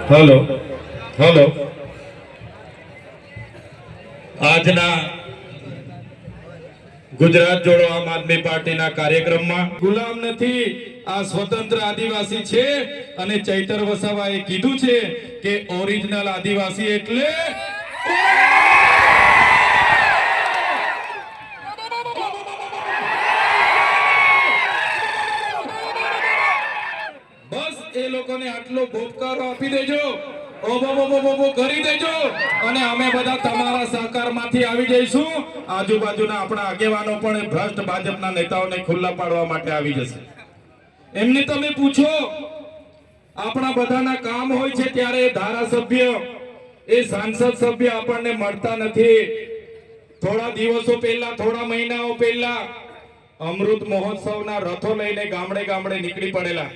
Hello hello આજના ગુજરાત જોડો આમ આદમી પાર્ટીના કાર્યક્રમમાં ગુલામ નથી, આ સ્વતંત્ર આદિવાસી છે અને ચૈતર વસાવાએ કીધું છે કે ઓરિજિનલ આદિવાસી એટલે બસ એ લોકોને આટલો ભોપકારો આપી દેજો, ઓબો કરી દેજો અને અમે બધા તમારા સહકારમાંથી આવી જઈશું. આજુબાજુના આપણા આગેવાનો પણ ભ્રષ્ટ ભાજપના નેતાઓને ખુલ્લા પાડવા માટે આવી જશે. એમને તમે પૂછો, આપણા બધાના કામ હોય છે ત્યારે ધારાસભ્ય એ સાંસદ સભ્ય આપણને મળતા નથી. થોડા દિવસો પહેલા, થોડા મહિનાઓ પહેલા અમૃત મહોત્સવના રથો લઈને ગામડે ગામડે નીકળી પડેલા.